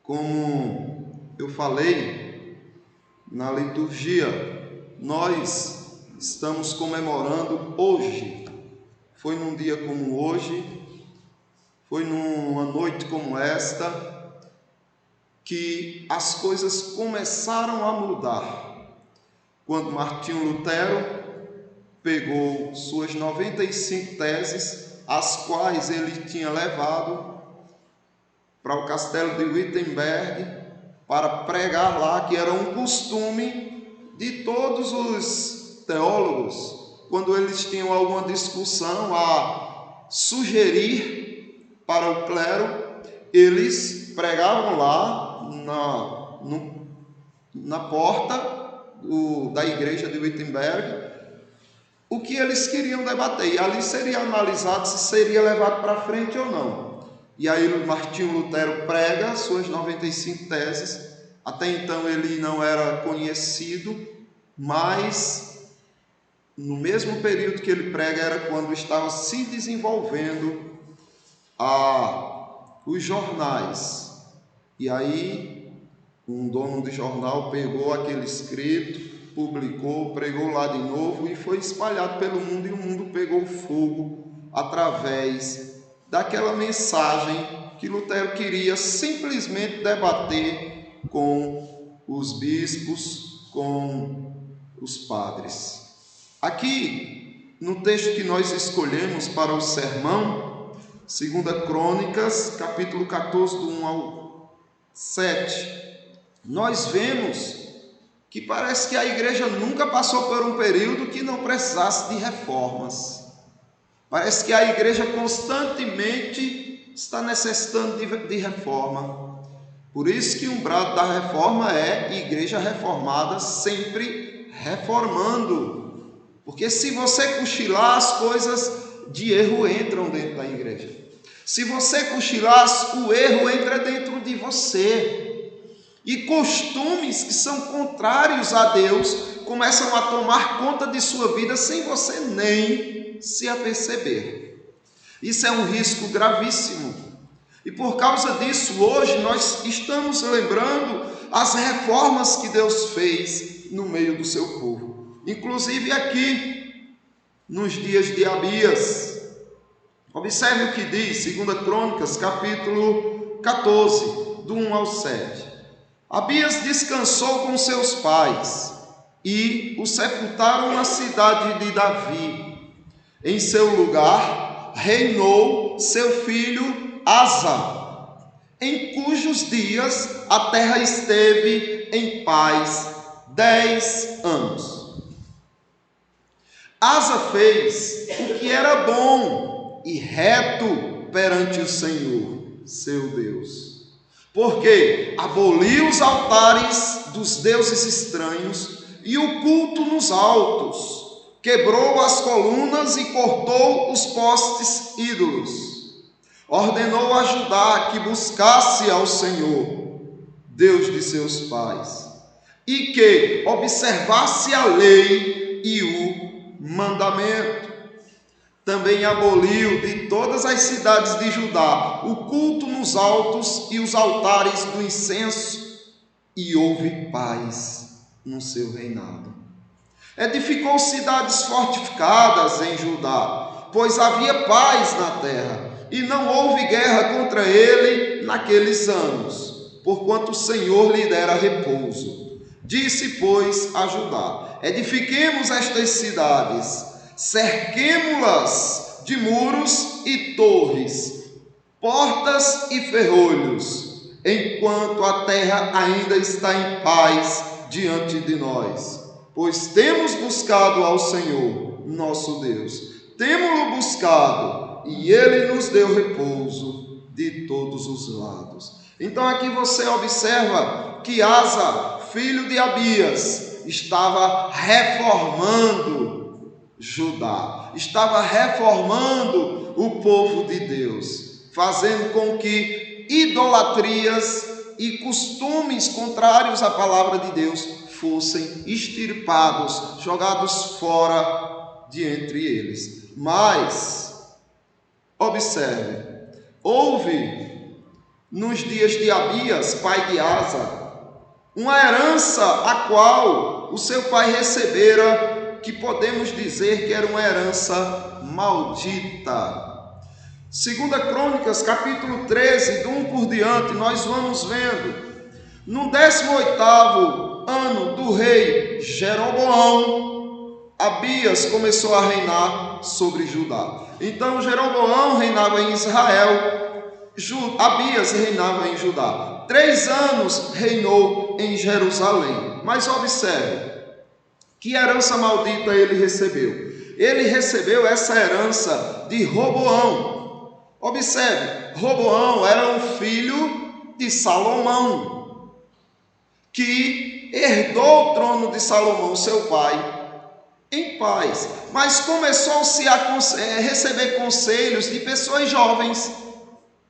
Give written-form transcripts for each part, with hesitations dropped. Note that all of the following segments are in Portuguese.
Como eu falei na liturgia, nós estamos comemorando hoje. Foi num dia como hoje, foi numa noite como esta, que as coisas começaram a mudar. Quando Martinho Lutero pegou suas 95 teses, as quais ele tinha levado para o castelo de Wittenberg para pregar lá, que era um costume de todos os teólogos, quando eles tinham alguma discussão a sugerir para o clero, eles pregavam lá na porta da igreja de Wittenberg o que eles queriam debater, e ali seria analisado se seria levado para frente ou não. E aí Martinho Lutero prega suas 95 teses. Até então ele não era conhecido, mas no mesmo período que ele prega era quando estava se desenvolvendo os jornais. E aí um dono de jornal pegou aquele escrito, publicou, pregou lá de novo e foi espalhado pelo mundo, e o mundo pegou fogo através daquela mensagem que Lutero queria simplesmente debater com os bispos, com os padres. Aqui, no texto que nós escolhemos para o sermão, 2 Crônicas, capítulo 14, do 1 ao 7, nós vemos que parece que a igreja nunca passou por um período que não precisasse de reformas. Parece que a igreja constantemente está necessitando de reforma. Por isso que um brado da reforma é igreja reformada, sempre reformando. Porque se você cochilar, as coisas de erro entram dentro da igreja. Se você cochilar, o erro entra dentro de você. E costumes que são contrários a Deus começam a tomar conta de sua vida sem você nem se aperceber. Isso é um risco gravíssimo. E por causa disso, hoje nós estamos lembrando as reformas que Deus fez no meio do seu povo. Inclusive aqui, nos dias de Abias. Observe o que diz 2 Crônicas, capítulo 14, do 1 ao 7. Abias descansou com seus pais e o sepultaram na cidade de Davi. Em seu lugar reinou seu filho Asa, em cujos dias a terra esteve em paz 10 anos. Asa fez o que era bom e reto perante o Senhor, seu Deus. Porque aboliu os altares dos deuses estranhos e o culto nos altos, quebrou as colunas e cortou os postes ídolos. Ordenou a Judá que buscasse ao Senhor, Deus de seus pais, e que observasse a lei e o mandamento. Também aboliu de todas as cidades de Judá o culto nos altos e os altares do incenso, e houve paz no seu reinado. Edificou cidades fortificadas em Judá, pois havia paz na terra, e não houve guerra contra ele naqueles anos, porquanto o Senhor lhe dera repouso. Disse, pois, a Judá: edifiquemos estas cidades, cerquemo-las de muros e torres, portas e ferrolhos, enquanto a terra ainda está em paz diante de nós. Pois temos buscado ao Senhor, nosso Deus, temo-lo buscado, e ele nos deu repouso de todos os lados. Então aqui você observa que Asa, filho de Abias, estava reformando Judá, estava reformando o povo de Deus, fazendo com que idolatrias e costumes contrários à palavra de Deus fossem extirpados, jogados fora de entre eles. Mas, observe, houve nos dias de Abias, pai de Asa, uma herança a qual o seu pai recebera, que podemos dizer que era uma herança maldita. 2 Crônicas, capítulo 13, do 1 por diante, nós vamos vendo. No 18º ano do rei Jeroboão, Abias começou a reinar sobre Judá. Então Jeroboão reinava em Israel, Abias reinava em Judá. 3 anos reinou em Jerusalém. Mas observe, que herança maldita ele recebeu? Ele recebeu essa herança de Roboão. Observe, Roboão era um filho de Salomão, que herdou o trono de Salomão, seu pai, em paz, mas começou-se a receber conselhos de pessoas jovens,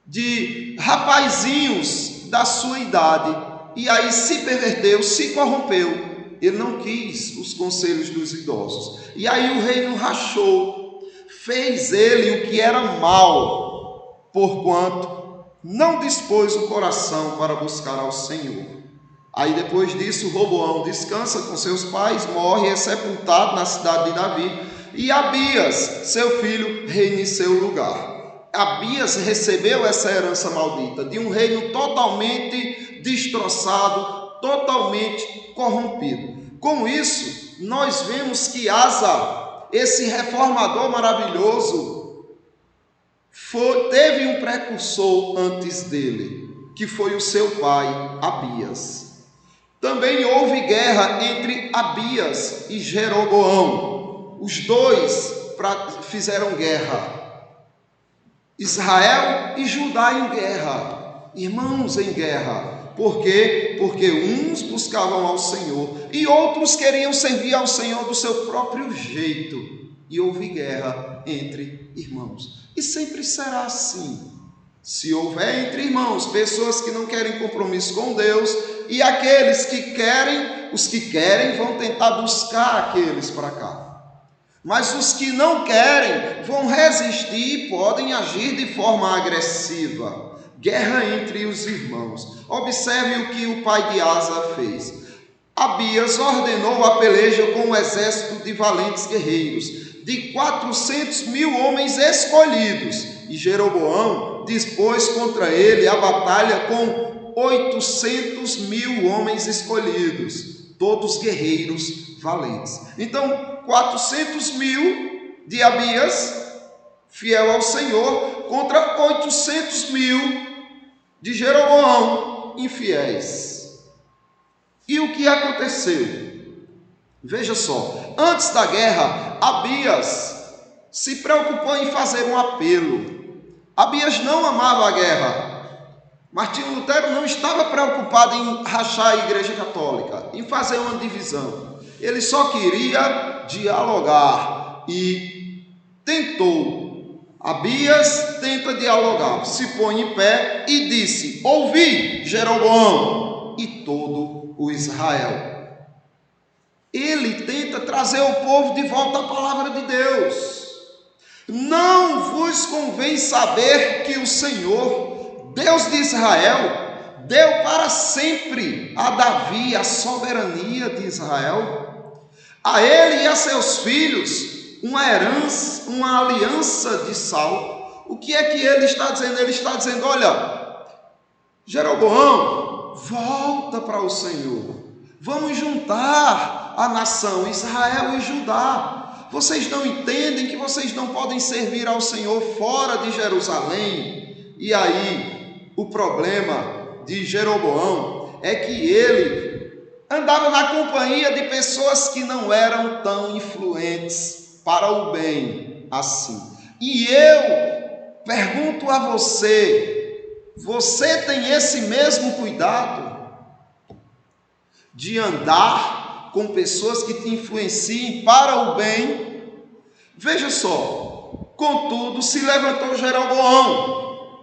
de rapazinhos da sua idade, e aí se perverteu, se corrompeu. Ele não quis os conselhos dos idosos, e aí o reino rachou, fez ele o que era mal, porquanto não dispôs o coração para buscar ao Senhor. Aí depois disso Roboão descansa com seus pais, morre, é sepultado na cidade de Davi, e Abias, seu filho, reina em seu lugar. Abias recebeu essa herança maldita de um reino totalmente destroçado, totalmente corrompido. Com isso, nós vemos que Asa, esse reformador maravilhoso, teve um precursor antes dele, que foi o seu pai, Abias. Também houve guerra entre Abias e Jeroboão. Os dois fizeram guerra. Israel e Judá em guerra, irmãos em guerra. Por quê? Porque uns buscavam ao Senhor e outros queriam servir ao Senhor do seu próprio jeito. E houve guerra entre irmãos. E sempre será assim. Se houver entre irmãos pessoas que não querem compromisso com Deus, e aqueles que querem, os que querem vão tentar buscar aqueles para cá. Mas os que não querem vão resistir e podem agir de forma agressiva. Guerra entre os irmãos. Observe o que o pai de Asa fez. Abias ordenou a peleja com um exército de valentes guerreiros, de 400.000 homens escolhidos, e Jeroboão dispôs contra ele a batalha com 800.000 homens escolhidos, todos guerreiros valentes. Então, 400.000 de Abias, fiel ao Senhor, contra 800.000 de Jeroboão, infiéis. E o que aconteceu? Veja só, antes da guerra, Abias se preocupou em fazer um apelo. Abias não amava a guerra. Martinho Lutero não estava preocupado em rachar a Igreja Católica, em fazer uma divisão. Ele só queria dialogar e tentou. Abias tenta dialogar, se põe em pé e disse: ouvi, Jeroboão e todo o Israel. Ele tenta trazer o povo de volta à palavra de Deus. Não vos convém saber que o Senhor, Deus de Israel, deu para sempre a Davi a soberania de Israel, a ele e a seus filhos uma herança, uma aliança de sal. O que é que ele está dizendo? Ele está dizendo: olha, Jeroboão, volta para o Senhor, vamos juntar a nação Israel e Judá. Vocês não entendem que vocês não podem servir ao Senhor fora de Jerusalém? E aí, o problema de Jeroboão é que ele andava na companhia de pessoas que não eram tão influentes para o bem assim. E eu pergunto a você, você tem esse mesmo cuidado de andar com pessoas que te influenciem para o bem? Veja só, contudo se levantou Jeroboão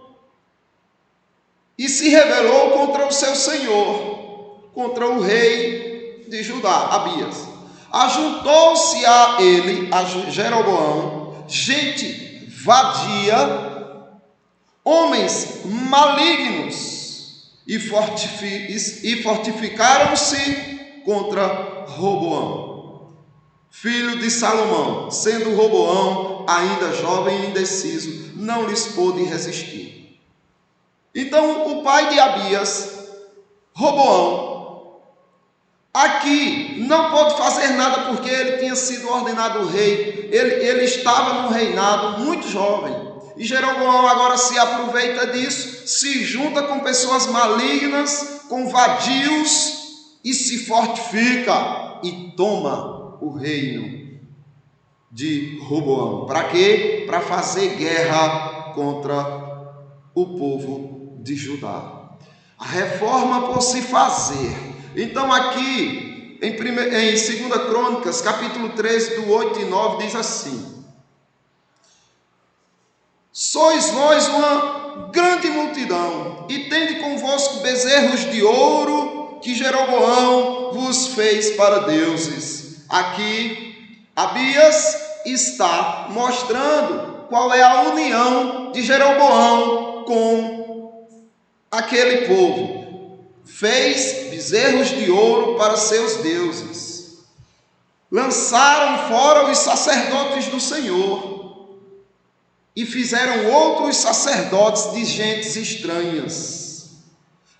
e se rebelou contra o seu senhor, contra o rei de Judá, Abias. Ajuntou-se a ele, a Jeroboão, gente vadia, homens malignos, e fortificaram-se contra Roboão, filho de Salomão, sendo Roboão ainda jovem e indeciso, não lhes pôde resistir. Então o pai de Abias, Roboão, aqui não pôde fazer nada porque ele tinha sido ordenado rei, ele estava no reinado muito jovem. E Jeroboão agora se aproveita disso, se junta com pessoas malignas, com vadios, e se fortifica e toma o reino de Roboão. Para quê? Para fazer guerra contra o povo de Judá. A reforma por se fazer. Então aqui, em 2 Crônicas, capítulo 13, do 8 e 9, diz assim: sois vós uma grande multidão, e tende convosco bezerros de ouro, que Jeroboão vos fez para deuses. Aqui, Abias está mostrando qual é a união de Jeroboão com aquele povo. Fez bezerros de ouro para seus deuses. Lançaram fora os sacerdotes do Senhor e fizeram outros sacerdotes de gentes estranhas.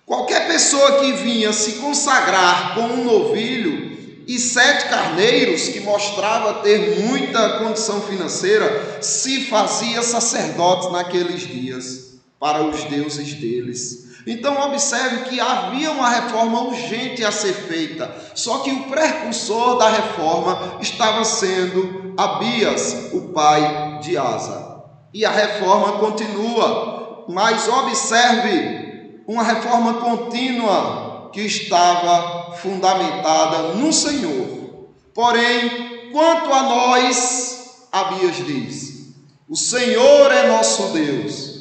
Qualquer pessoa que vinha se consagrar com um novilho e 7 carneiros, que mostrava ter muita condição financeira, se fazia sacerdote naqueles dias para os deuses deles. Então observe que havia uma reforma urgente a ser feita, só que o precursor da reforma estava sendo Abias, o pai de Asa. E a reforma continua, mas observe, uma reforma contínua que estava fundamentada no Senhor. Porém, quanto a nós, Abias diz: o Senhor é nosso Deus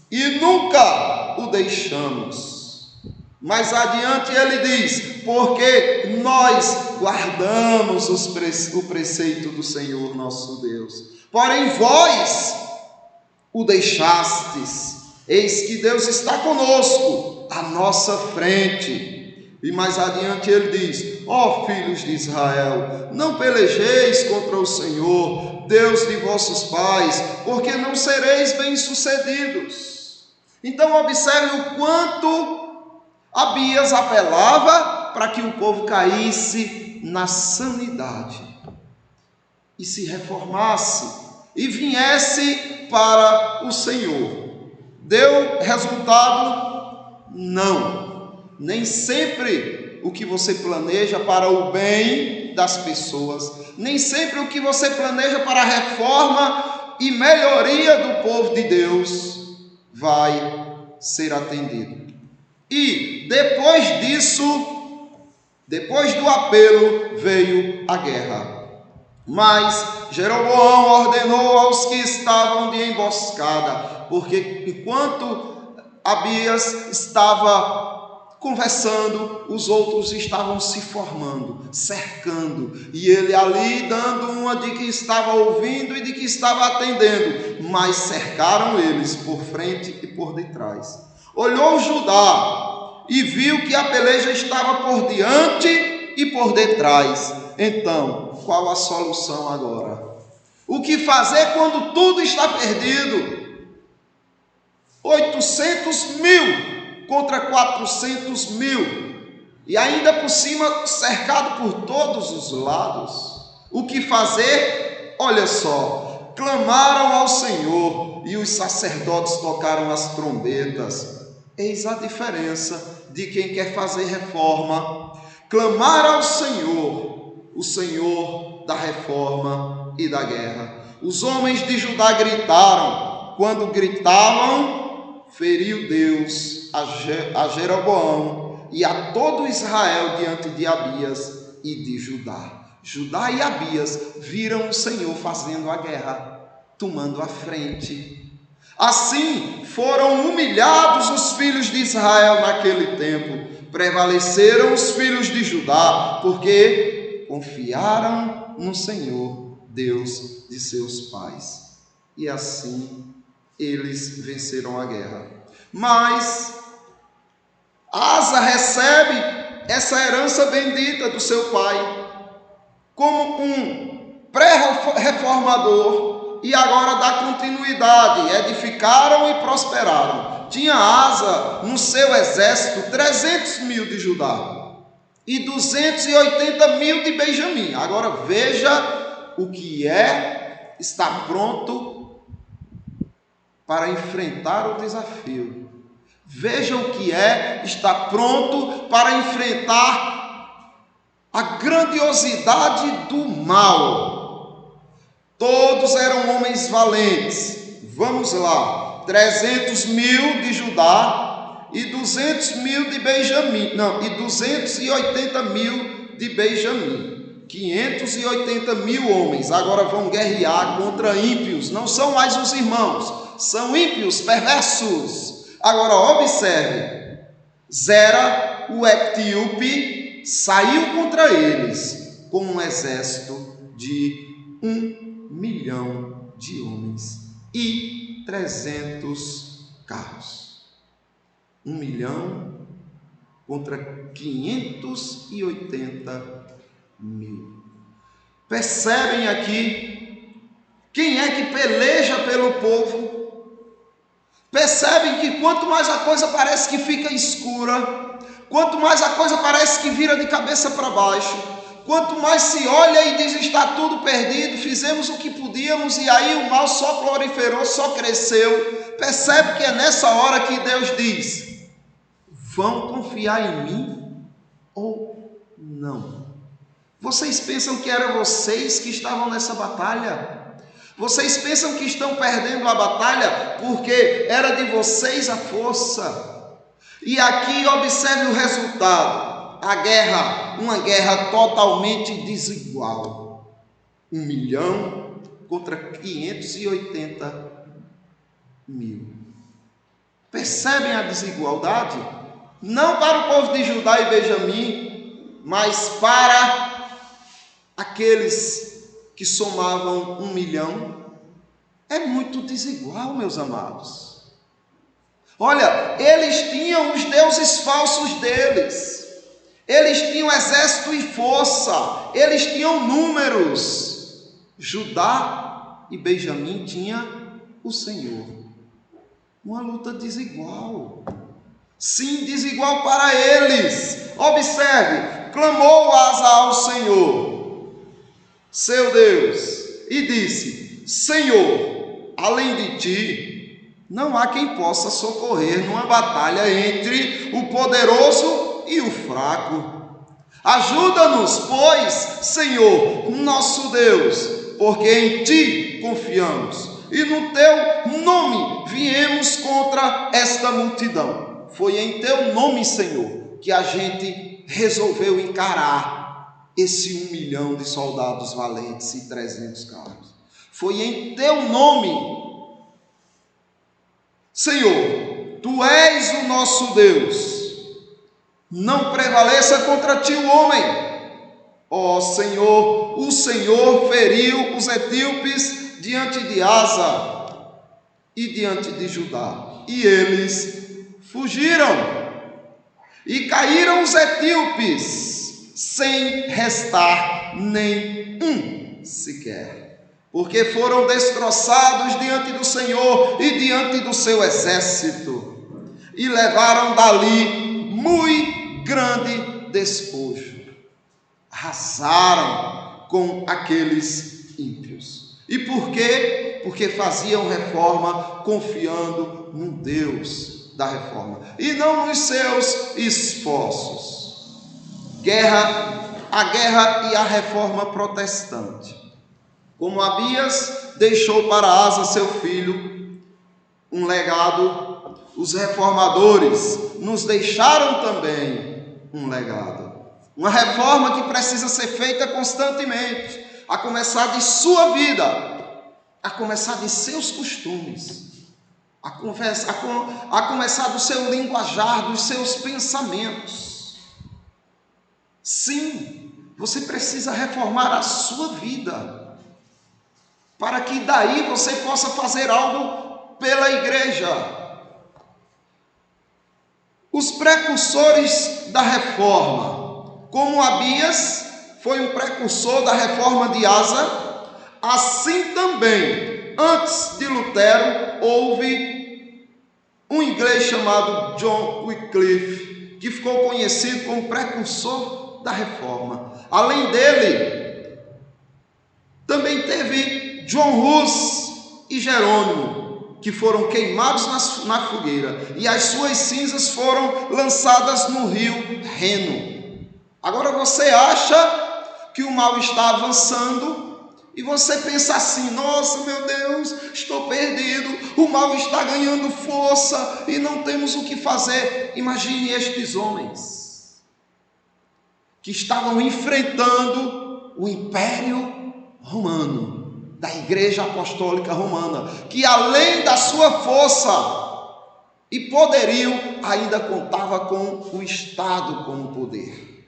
e nunca o deixamos. Mais adiante ele diz: porque nós guardamos o preceito do Senhor nosso Deus. Porém vós o deixastes. Eis que Deus está conosco, à nossa frente. E mais adiante ele diz: ó filhos de Israel, não pelejeis contra o Senhor, Deus de vossos pais, porque não sereis bem-sucedidos. Então observe o quanto Abias apelava para que o povo caísse na sanidade e se reformasse e viesse para o Senhor. Deu resultado? Não. Nem sempre o que você planeja para o bem das pessoas, nem sempre o que você planeja para a reforma e melhoria do povo de Deus vai ser atendido. E depois disso, depois do apelo, veio a guerra. Mas Jeroboão ordenou aos que estavam de emboscada, porque enquanto Abias estava conversando, os outros estavam se formando, cercando, e ele ali dando uma de que estava ouvindo e de que estava atendendo, mas cercaram eles por frente e por detrás. Olhou Judá e viu que a peleja estava por diante e por detrás. Então, qual a solução agora? O que fazer quando tudo está perdido? 800.000 contra 400.000, e ainda por cima cercado por todos os lados. O que fazer? Olha só, clamaram ao Senhor e os sacerdotes tocaram as trombetas. Eis a diferença de quem quer fazer reforma. Clamar ao Senhor, o Senhor da reforma e da guerra. Os homens de Judá gritaram. Quando gritavam, feriu Deus a Jeroboão e a todo Israel diante de Abias e de Judá. Judá e Abias viram o Senhor fazendo a guerra, tomando a frente. Assim foram humilhados os filhos de Israel naquele tempo. Prevaleceram os filhos de Judá, porque confiaram no Senhor, Deus de seus pais. E assim eles venceram a guerra. Mas Asa recebe essa herança bendita do seu pai como um pré-reformador e agora dá continuidade. Edificaram e prosperaram. Tinha Asa no seu exército 300.000 de Judá e 280.000 de Benjamim. Agora veja o que é estar pronto para enfrentar o desafio. Veja o que é estar pronto para enfrentar a grandiosidade do mal. Todos eram homens valentes. Vamos lá, 300.000 de Judá e 200.000 de Benjamim. Não, e 280.000 de Benjamim. 580.000 homens agora vão guerrear contra ímpios. Não são mais os irmãos, são ímpios perversos. Agora observe, Zera, o etíope, saiu contra eles com um exército de 1 milhão de homens e 300 carros. 1 milhão contra 580.000. Percebem aqui quem é que peleja pelo povo? Percebem que quanto mais a coisa parece que fica escura, quanto mais a coisa parece que vira de cabeça para baixo, quanto mais se olha e diz está tudo perdido, fizemos o que podíamos e aí o mal só proliferou, só cresceu. Percebe que é nessa hora que Deus diz: vão confiar em mim ou não? Vocês pensam que eram vocês que estavam nessa batalha? Vocês pensam que estão perdendo a batalha porque era de vocês a força? E aqui observe o resultado. A guerra, uma guerra totalmente desigual. 1 milhão contra 580.000. Percebem a desigualdade? Não para o povo de Judá e Benjamim, mas para aqueles que somavam 1 milhão. É muito desigual, meus amados. Olha, eles tinham os deuses falsos deles, eles tinham exército e força, eles tinham números. Judá e Benjamim tinham o Senhor. Uma luta desigual. Sim, desigual para eles. Observe, clamou Asa ao Senhor, seu Deus, e disse: Senhor, além de ti, não há quem possa socorrer numa batalha entre o poderoso e o fraco. Ajuda-nos, pois, Senhor, nosso Deus, porque em ti confiamos, e no teu nome viemos contra esta multidão. Foi em teu nome, Senhor, que a gente resolveu encarar esse 1 milhão de soldados valentes e 300 carros. Foi em teu nome, Senhor, tu és o nosso Deus. Não prevaleça contra ti o homem. Ó Senhor, o Senhor feriu os etíopes diante de Asa e diante de Judá, e eles fugiram. E caíram os etíopes, sem restar nenhum sequer, porque foram destroçados diante do Senhor e diante do seu exército, e levaram dali muito grande despojo. Arrasaram com aqueles ímpios. E por quê? Porque faziam reforma confiando no Deus da reforma e não nos seus esforços. A guerra e a reforma protestante. Como Abias deixou para Asa, seu filho, um legado, os reformadores nos deixaram também um legado. Uma reforma que precisa ser feita constantemente, a começar de sua vida, a começar de seus costumes, a começar do seu linguajar, dos seus pensamentos. Sim, você precisa reformar a sua vida, para que daí você possa fazer algo pela igreja. Os precursores da reforma, como Abias foi um precursor da reforma de Asa, assim também, antes de Lutero, houve um inglês chamado John Wycliffe, que ficou conhecido como precursor da reforma. Além dele, também teve John Hus e Jerônimo, que foram queimados na fogueira, e as suas cinzas foram lançadas no rio Reno. Agora você acha que o mal está avançando, e você pensa assim: nossa, meu Deus, estou perdido, o mal está ganhando força, e não temos o que fazer. Imagine estes homens, que estavam enfrentando o Império Romano, da Igreja Apostólica Romana, que além da sua força e poderio, ainda contava com o Estado como poder.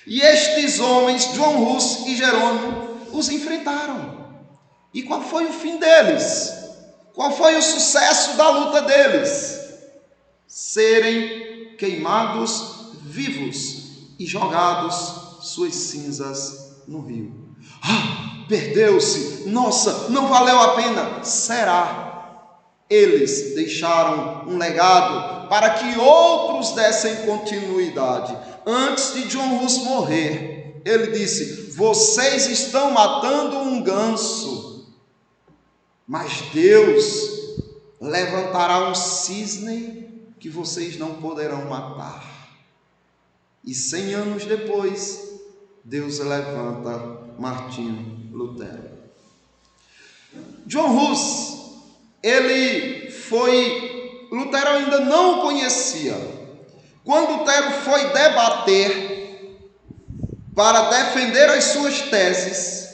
E estes homens, John Hus e Jerônimo, os enfrentaram. E qual foi o fim deles? Qual foi o sucesso da luta deles? Serem queimados vivos e jogados suas cinzas no rio. Perdeu-se, nossa, não valeu a pena. Será? Eles deixaram um legado para que outros dessem continuidade. Antes de John Hus morrer, ele disse: vocês estão matando um ganso, mas Deus levantará um cisne que vocês não poderão matar. E 100 anos depois, Deus levanta Martinho Lutero. John Hus, Lutero ainda não o conhecia. Quando Lutero foi debater para defender as suas teses,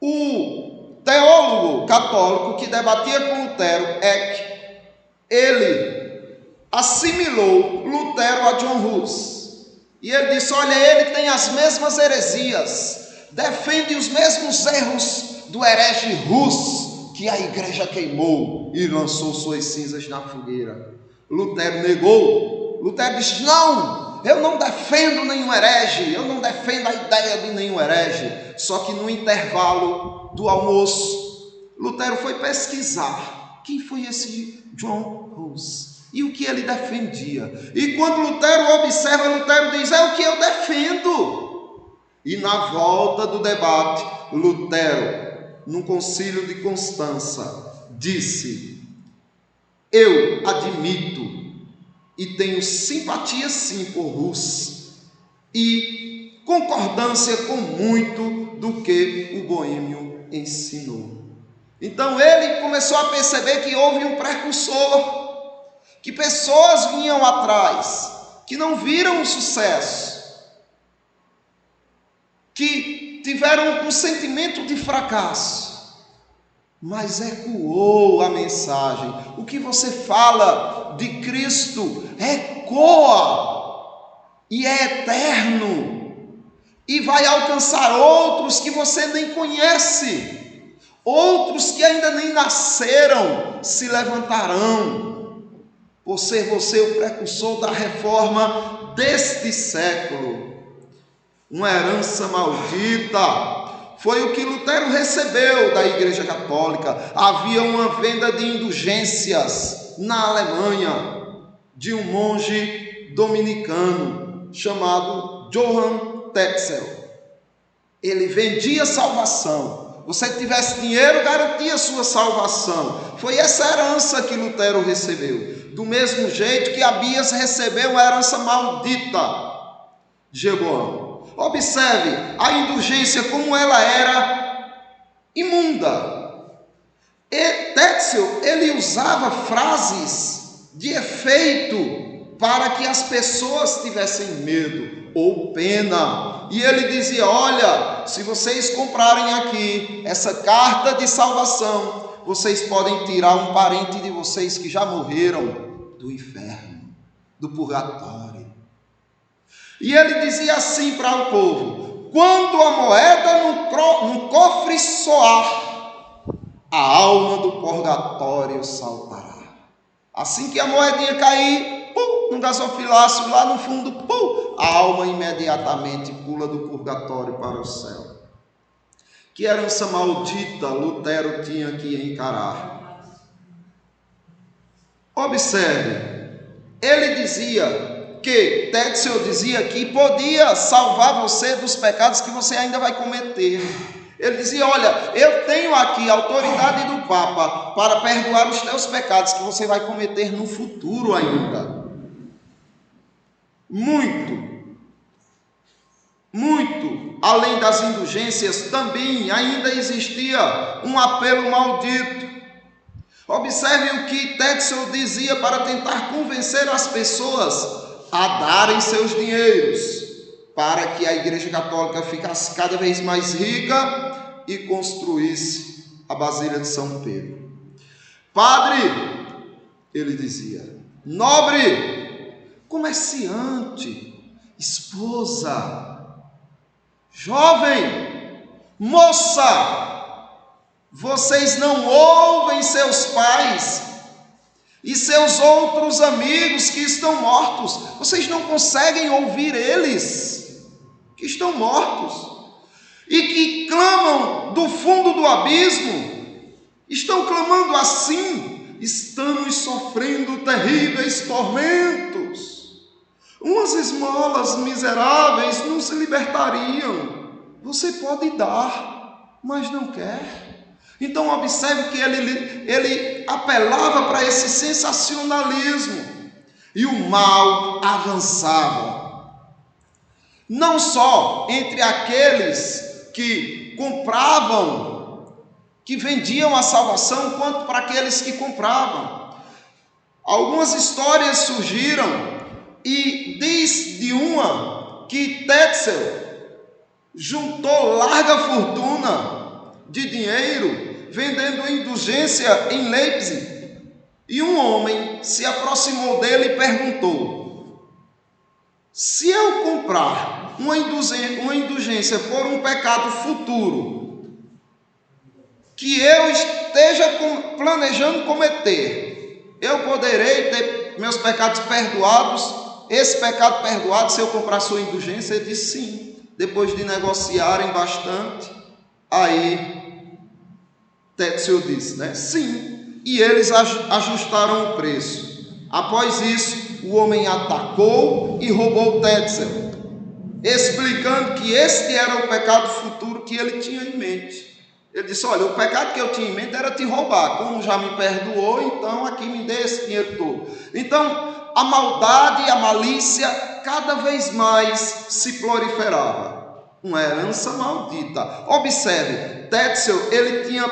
o teólogo católico que debatia com Lutero, Eck, ele assimilou Lutero a John Hus. E ele disse: olha, ele tem as mesmas heresias, defende os mesmos erros do herege Hus, que a igreja queimou e lançou suas cinzas na fogueira. Lutero negou. Lutero disse: não, eu não defendo nenhum herege, eu não defendo a ideia de nenhum herege. Só que no intervalo do almoço, Lutero foi pesquisar quem foi esse John Hus e o que ele defendia. E quando Lutero observa, Lutero diz: é o que eu defendo. E na volta do debate, Lutero, no concílio de Constança, disse: eu admito e tenho simpatia sim por Hus e concordância com muito do que o boêmio ensinou. Então ele começou a perceber que houve um precursor, que pessoas vinham atrás, que não viram o sucesso, que tiveram um sentimento de fracasso, mas ecoou a mensagem. O que você fala de Cristo ecoa e é eterno, e vai alcançar outros que você nem conhece, outros que ainda nem nasceram se levantarão, por ser você o precursor da reforma deste século. Uma herança maldita foi o que Lutero recebeu da Igreja Católica. Havia uma venda de indulgências na Alemanha de um monge dominicano chamado Johann Tetzel. Ele vendia salvação. Você tivesse dinheiro, garantia sua salvação. Foi essa herança que Lutero recebeu. Do mesmo jeito que Abias recebeu uma herança maldita de Jeroboão. Observe a indulgência como ela era imunda. E Tetzel, ele usava frases de efeito para que as pessoas tivessem medo ou pena. E ele dizia: olha, se vocês comprarem aqui essa carta de salvação, vocês podem tirar um parente de vocês que já morreram do inferno, do purgatório. E ele dizia assim para o povo: quando a moeda no cofre soar, a alma do purgatório saltará. Assim que a moedinha cair, pum, no gasofilácio lá no fundo, pum, a alma imediatamente pula do purgatório para o céu. Que herança maldita Lutero tinha que encarar. Observe, ele dizia que, Tetzel dizia que podia salvar você dos pecados que você ainda vai cometer. Ele dizia, olha, eu tenho aqui a autoridade do Papa para perdoar os teus pecados que você vai cometer no futuro ainda. Muito além das indulgências, também ainda existia um apelo maldito. Observe o que Tetzel dizia para tentar convencer as pessoas a darem seus dinheiros, para que a Igreja Católica ficasse cada vez mais rica e construísse a Basílica de São Pedro. Padre, ele dizia, nobre, comerciante, esposa, jovem, moça, vocês não ouvem seus pais e seus outros amigos que estão mortos, vocês não conseguem ouvir eles que estão mortos e que clamam do fundo do abismo, estão clamando assim, estamos sofrendo terríveis tormentos, umas esmolas miseráveis nos libertariam, você pode dar, mas não quer. Então observe que ele apelava para esse sensacionalismo e o mal avançava. Não só entre aqueles que compravam, que vendiam a salvação, quanto para aqueles que compravam. Algumas histórias surgiram e diz de uma que Tetzel juntou larga fortuna de dinheiro vendendo indulgência em Leipzig, e um homem se aproximou dele e perguntou: se eu comprar uma indulgência por um pecado futuro que eu esteja planejando cometer, eu poderei ter meus pecados perdoados, esse pecado perdoado se eu comprar sua indulgência? Ele disse sim. Depois de negociarem bastante, aí Tetzel disse, né? Sim. E eles ajustaram o preço. Após isso, o homem atacou e roubou Tetzel, explicando que este era o pecado futuro que ele tinha em mente. Ele disse, olha, o pecado que eu tinha em mente era te roubar. Como já me perdoou, então aqui me dê esse dinheiro todo. Então, a maldade e a malícia cada vez mais se proliferava. Uma herança maldita. Observe, Tetzel, ele tinha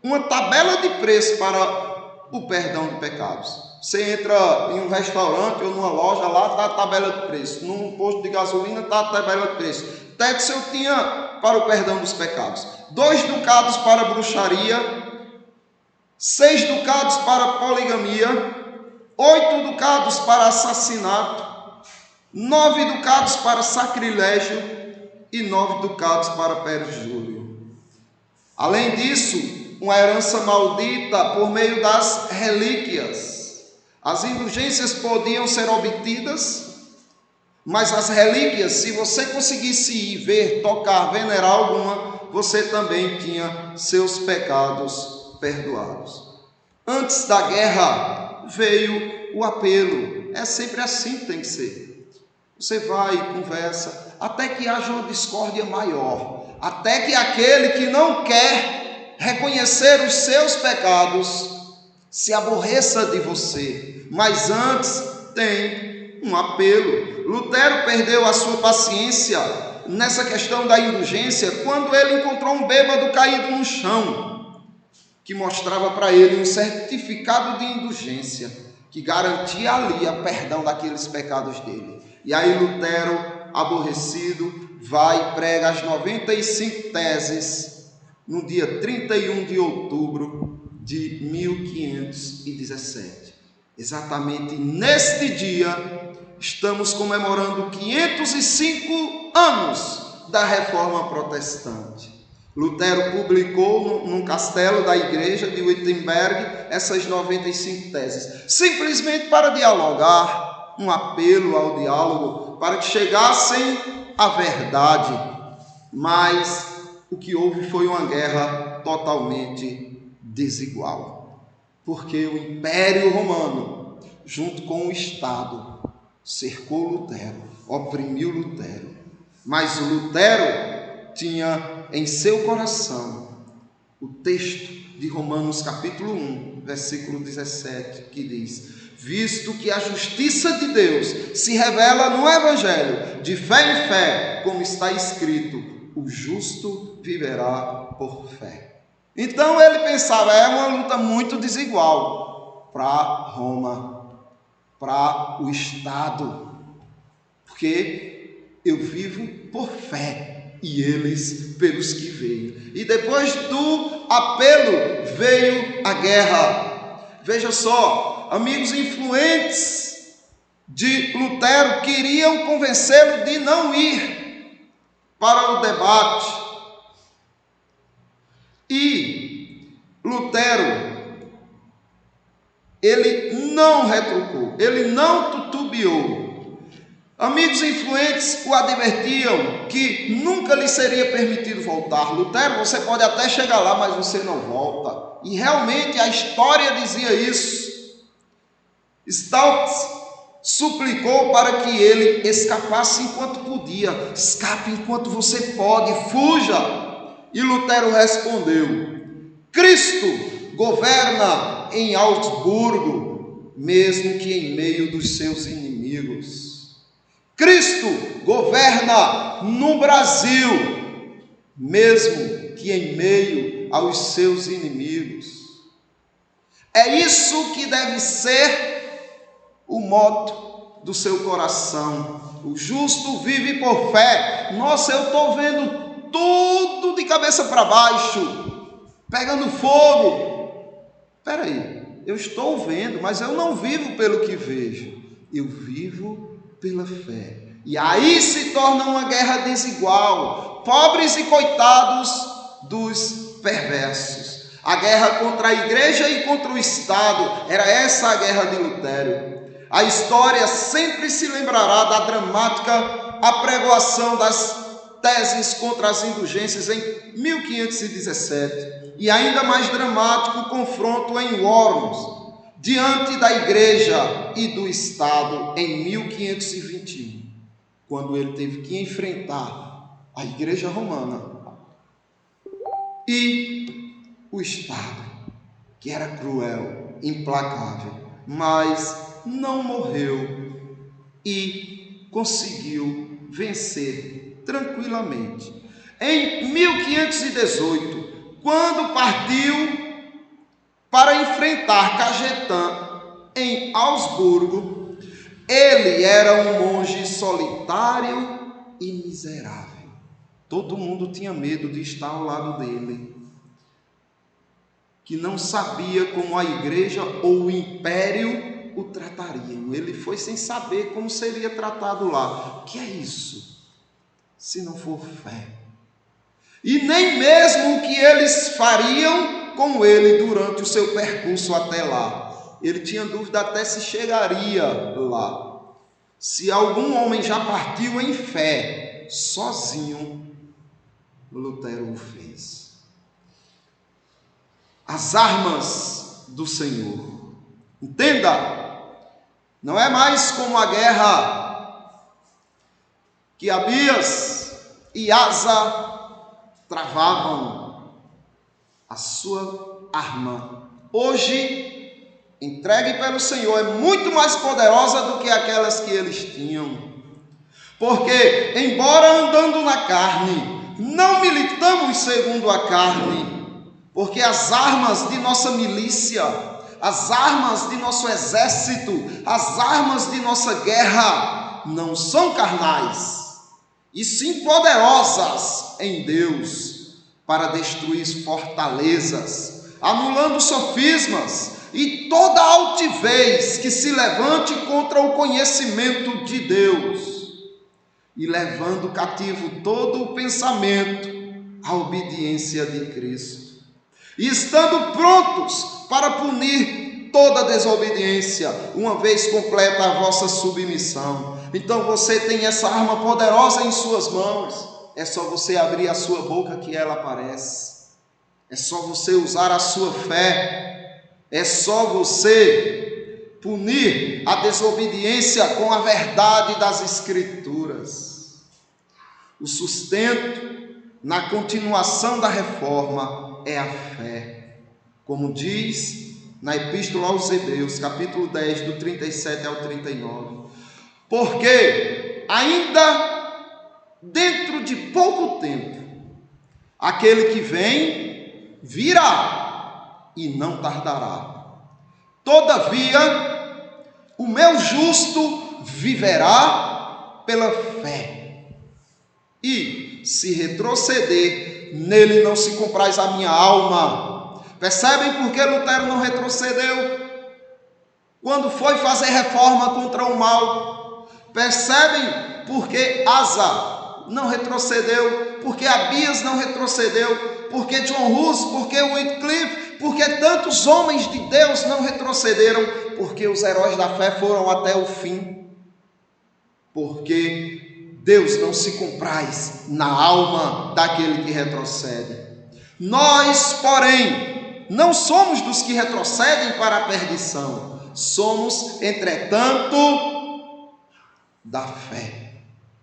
uma tabela de preço para o perdão de pecados. Você entra em um restaurante ou numa loja, lá está a tabela de preço. Num posto de gasolina está a tabela de preço. Tetzel tinha para o perdão dos pecados 2 ducados para bruxaria, 6 ducados para poligamia, 8 ducados para assassinato, 9 ducados para sacrilégio e 9 ducados para perjúrio. Além disso, uma herança maldita por meio das relíquias. As indulgências podiam ser obtidas, mas as relíquias, se você conseguisse ir, ver, tocar, venerar alguma, você também tinha seus pecados perdoados. Antes da guerra veio o apelo. É sempre assim que tem que ser. Você vai e conversa, até que haja uma discórdia maior, até que aquele que não quer reconhecer os seus pecados se aborreça de você. Mas antes tem um apelo. Lutero perdeu a sua paciência nessa questão da indulgência quando ele encontrou um bêbado caído no chão, que mostrava para ele um certificado de indulgência que garantia ali a perdão daqueles pecados dele. E aí Lutero, aborrecido, vai e prega as 95 teses no dia 31 de outubro de 1517. Exatamente neste dia, estamos comemorando 505 anos da Reforma Protestante. Lutero publicou num castelo da igreja de Wittenberg essas 95 teses, simplesmente para dialogar, um apelo ao diálogo, para que chegassem à verdade. Mas o que houve foi uma guerra totalmente desigual, porque o Império Romano, junto com o Estado, cercou Lutero, oprimiu Lutero. Mas Lutero tinha em seu coração o texto de Romanos capítulo 1, versículo 17, que diz: visto que a justiça de Deus se revela no Evangelho, de fé em fé, como está escrito, o justo viverá por fé. Então ele pensava, é uma luta muito desigual para Roma, para o Estado, porque eu vivo por fé e eles pelos que veio. E depois do apelo veio a guerra. Veja só, amigos influentes de Lutero queriam convencê-lo de não ir para o debate. E Lutero, ele não retrucou, ele não titubeou. Amigos influentes o advertiam que nunca lhe seria permitido voltar. Lutero, você pode até chegar lá, mas você não volta. E realmente a história dizia isso. Stout suplicou para que ele escapasse enquanto podia. Escape enquanto você pode, fuja. E Lutero respondeu: Cristo governa em Augsburgo, mesmo que em meio dos seus inimigos. Cristo governa no Brasil, mesmo que em meio aos seus inimigos. É isso que deve ser o moto do seu coração. O justo vive por fé. Nossa, eu estou vendo tudo de cabeça para baixo, pegando fogo. Espera aí, eu estou vendo, mas eu não vivo pelo que vejo. Eu vivo pela fé. E aí se torna uma guerra desigual, pobres e coitados dos perversos. A guerra contra a igreja e contra o Estado, era essa a guerra de Lutero. A história sempre se lembrará da dramática apregoação das teses contra as indulgências em 1517 e ainda mais dramático o confronto em Worms diante da igreja e do Estado em 1521, quando ele teve que enfrentar a igreja romana e o Estado, que era cruel, implacável, mas não morreu e conseguiu vencer tranquilamente. Em 1518, quando partiu para enfrentar Cajetan em Augsburgo, ele era um monge solitário e miserável. Todo mundo tinha medo de estar ao lado dele, que não sabia como a igreja ou o império o tratariam. Ele foi sem saber como seria tratado lá. O que é isso, se não for fé? E nem mesmo o que eles fariam com ele durante o seu percurso até lá. Ele tinha dúvida até se chegaria lá. Se algum homem já partiu em fé, sozinho, Lutero o fez. As armas do Senhor. Entenda, não é mais como a guerra que Abias e Asa travavam. A sua arma, hoje, entregue pelo Senhor, é muito mais poderosa do que aquelas que eles tinham. Porque, embora andando na carne, não militamos segundo a carne, porque as armas de nossa milícia, as armas de nosso exército, as armas de nossa guerra, não são carnais, e sim poderosas em Deus, para destruir fortalezas, anulando sofismas e toda altivez que se levante contra o conhecimento de Deus, e levando cativo todo o pensamento a obediência de Cristo, e estando prontos para punir toda desobediência, uma vez completa a vossa submissão. Então você tem essa arma poderosa em suas mãos. É só você abrir a sua boca que ela aparece. É só você usar a sua fé. É só você punir a desobediência com a verdade das Escrituras. O sustento na continuação da reforma é a fé. Como diz na Epístola aos Hebreus, capítulo 10, do 37 ao 39. Porque ainda dentro de pouco tempo, aquele que vem virá e não tardará. Todavia, o meu justo viverá pela fé. E se retroceder, nele não se compraz a minha alma. Percebem por que Lutero não retrocedeu quando foi fazer reforma contra o mal? Percebem por que Asa não retrocedeu, porque Abias não retrocedeu, porque John Hus, porque Wycliffe, porque tantos homens de Deus não retrocederam? Porque os heróis da fé foram até o fim. Porque Deus não se compraz na alma daquele que retrocede. Nós, porém, não somos dos que retrocedem para a perdição, somos, entretanto, da fé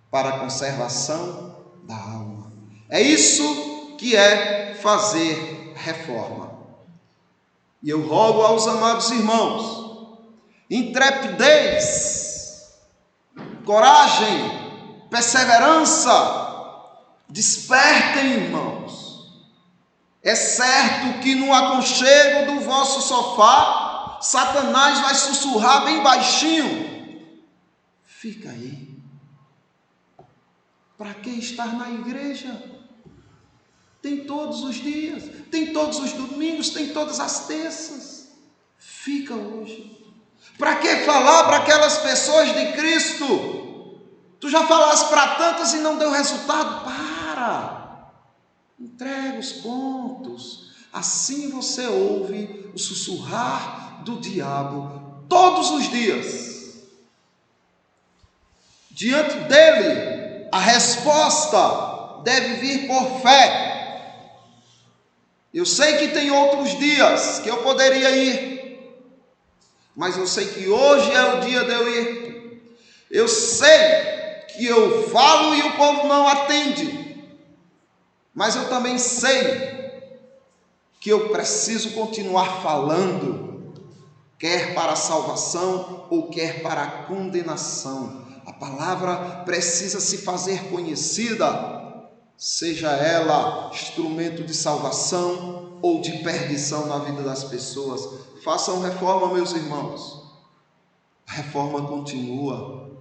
para a conservação da alma. É isso que é fazer reforma. E eu rogo aos amados irmãos, intrepidez, coragem, perseverança, despertem, irmãos. É certo que no aconchego do vosso sofá, Satanás vai sussurrar bem baixinho: fica aí. Para que estar na igreja? Tem todos os dias, tem todos os domingos, tem todas as terças. Fica hoje. Para que falar para aquelas pessoas de Cristo? Tu já falaste para tantas e não deu resultado? Para! Entrega os pontos. Assim você ouve o sussurrar do diabo todos os dias. Diante dele, a resposta deve vir por fé. Eu sei que tem outros dias que eu poderia ir, mas eu sei que hoje é o dia de eu ir. Eu sei que eu falo e o povo não atende, mas eu também sei que eu preciso continuar falando, quer para a salvação ou quer para a condenação. A palavra precisa se fazer conhecida, seja ela instrumento de salvação ou de perdição na vida das pessoas. Façam reforma, meus irmãos. A reforma continua.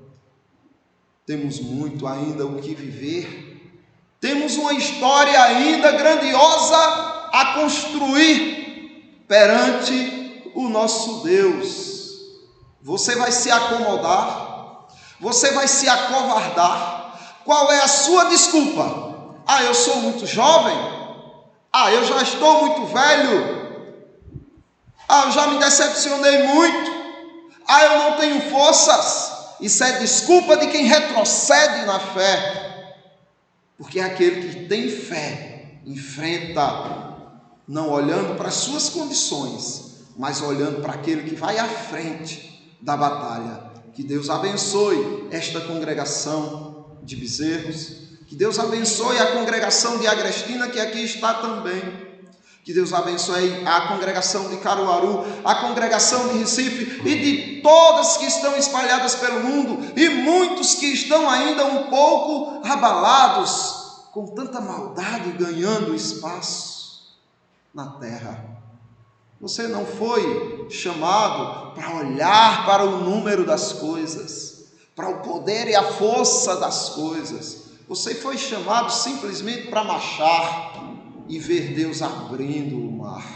Temos muito ainda o que viver. Temos uma história ainda grandiosa a construir perante o nosso Deus. Você vai se acomodar? Você vai se acovardar? Qual é a sua desculpa? Eu sou muito jovem. Eu já estou muito velho. Eu já me decepcionei muito. Eu não tenho forças. Isso é desculpa de quem retrocede na fé. Porque aquele que tem fé enfrenta, não olhando para as suas condições, mas olhando para aquele que vai à frente da batalha. Que Deus abençoe esta congregação de Bezerros. Que Deus abençoe a congregação de Agrestina, que aqui está também. Que Deus abençoe a congregação de Caruaru, a congregação de Recife e de todas que estão espalhadas pelo mundo, e muitos que estão ainda um pouco abalados, com tanta maldade ganhando espaço na terra. Você não foi chamado para olhar para o número das coisas, para o poder e a força das coisas. Você foi chamado simplesmente para marchar e ver Deus abrindo o mar.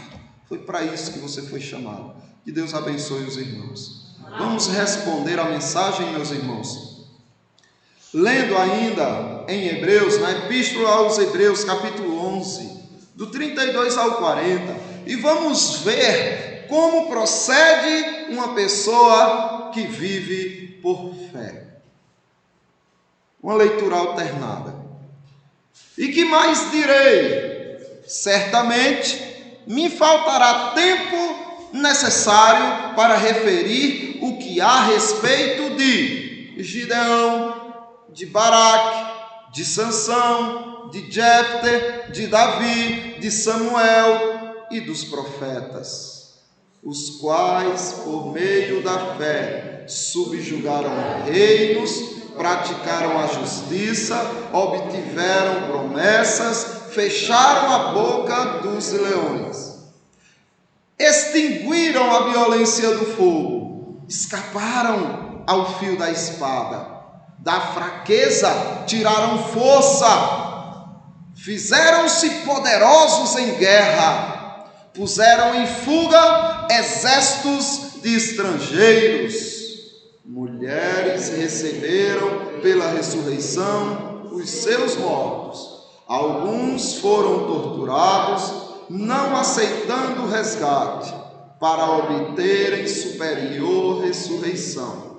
Foi para isso que você foi chamado. Que Deus abençoe os irmãos. Vamos responder a mensagem, meus irmãos. Lendo ainda em Hebreus, na Epístola aos Hebreus, capítulo 11, do 32 ao 40, e vamos ver como procede uma pessoa que vive por fé. Uma leitura alternada. E que mais direi? Certamente me faltará tempo necessário para referir o que há a respeito de Gideão, de Baraque, de Sansão, de Jefté, de Davi, de Samuel e dos profetas, os quais, por meio da fé, subjugaram reinos, praticaram a justiça, obtiveram promessas, fecharam a boca dos leões, extinguiram a violência do fogo, escaparam ao fio da espada, da fraqueza tiraram força, fizeram-se poderosos em guerra, puseram em fuga exércitos de estrangeiros. Mulheres receberam pela ressurreição os seus mortos. Alguns foram torturados, não aceitando o resgate, para obterem superior ressurreição.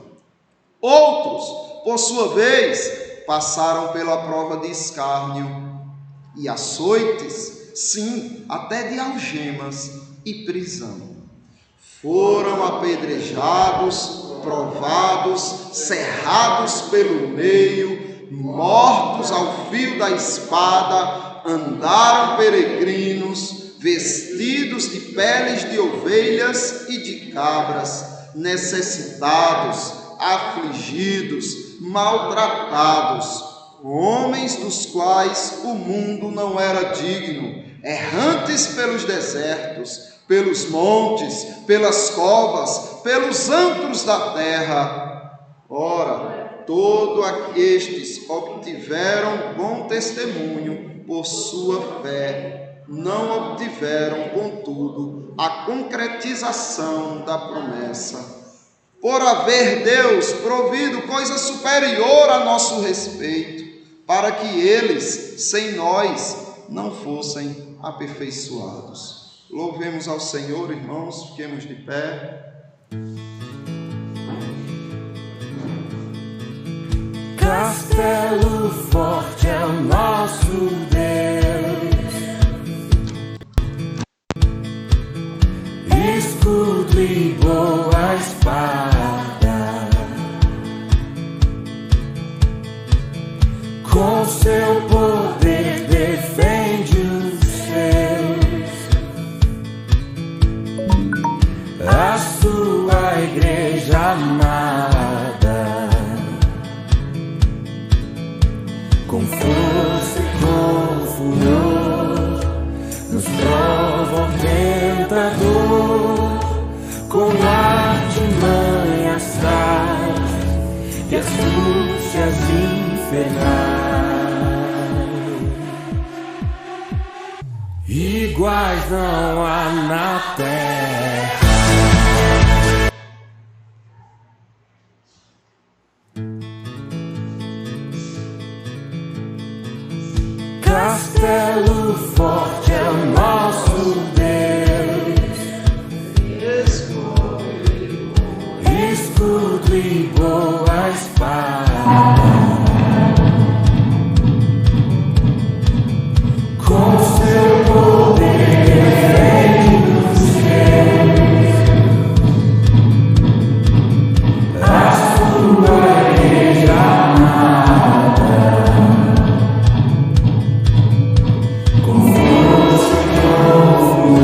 Outros, por sua vez, passaram pela prova de escárnio e açoites, sim, até de algemas e prisão. Foram apedrejados, provados, cerrados pelo meio, mortos ao fio da espada, andaram peregrinos, vestidos de peles de ovelhas e de cabras, necessitados, afligidos, maltratados, homens dos quais o mundo não era digno, errantes pelos desertos, pelos montes, pelas covas, pelos antros da terra. Ora, todos estes obtiveram bom testemunho por sua fé, não obtiveram, contudo, a concretização da promessa. Por haver Deus provido coisa superior a nosso respeito, para que eles, sem nós, não fossem aperfeiçoados. Louvemos ao Senhor, irmãos, fiquemos de pé. Castelo forte é o nosso Deus, escudo e boa espada, com seu poder defende os seus, a sua igreja amada, com força e com furor, nos prova o tentador, com artimanhas sais e astúcias infernais, iguais não há na terra. Castelo forte é o nosso Deus, escudo e boa espada, com seu poder defende os seus, a sua igreja amada, com força e com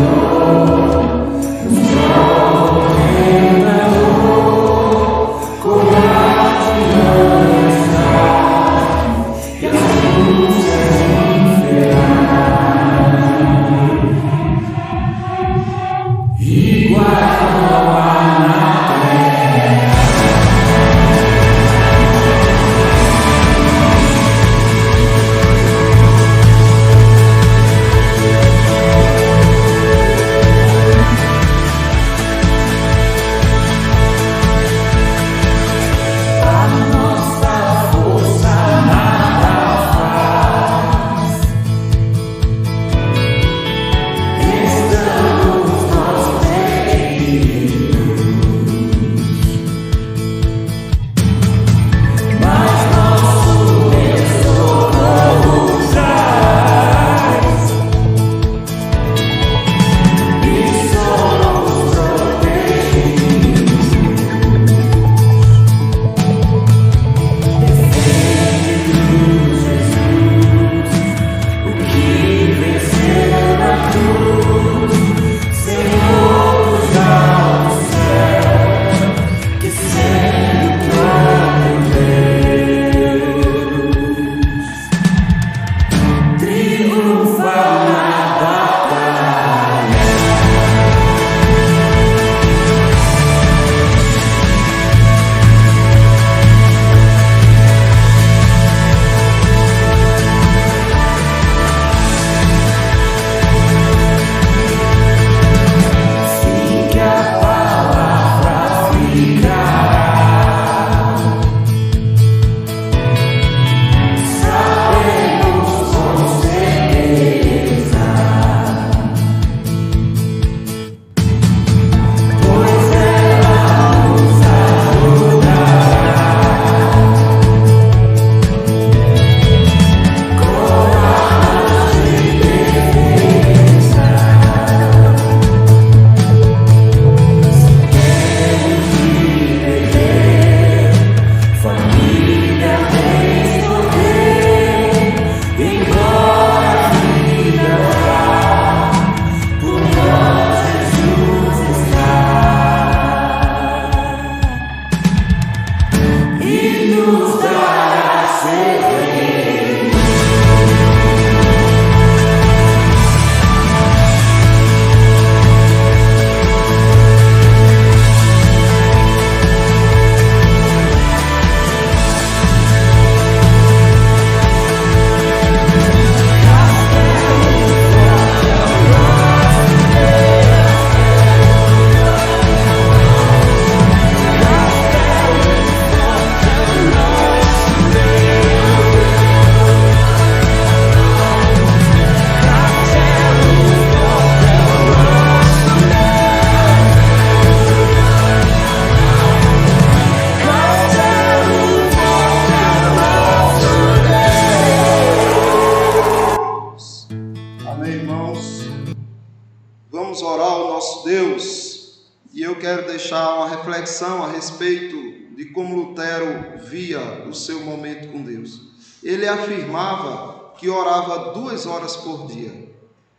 Vamos orar ao nosso Deus, e eu quero deixar uma reflexão a respeito de como Lutero via o seu momento com Deus. Ele afirmava que orava 2 horas por dia,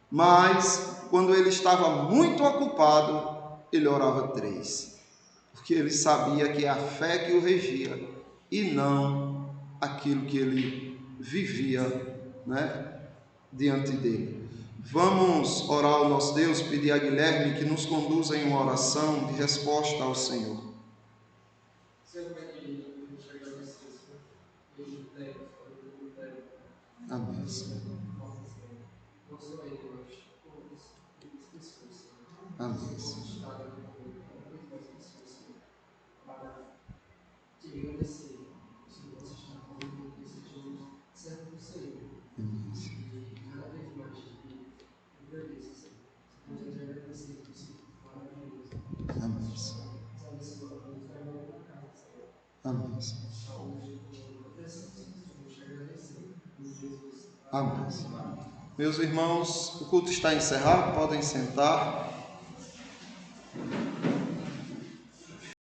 mas quando ele estava muito ocupado, ele orava 3, porque ele sabia que é a fé que o regia e não aquilo que ele vivia, diante dele. Vamos orar ao nosso Deus, pedir a Guilherme que nos conduza em uma oração de resposta ao Senhor. Amém, Senhor. Amém, Senhor. Amém, Senhor. Amém, Senhor. Meus irmãos, o culto está encerrado, podem sentar.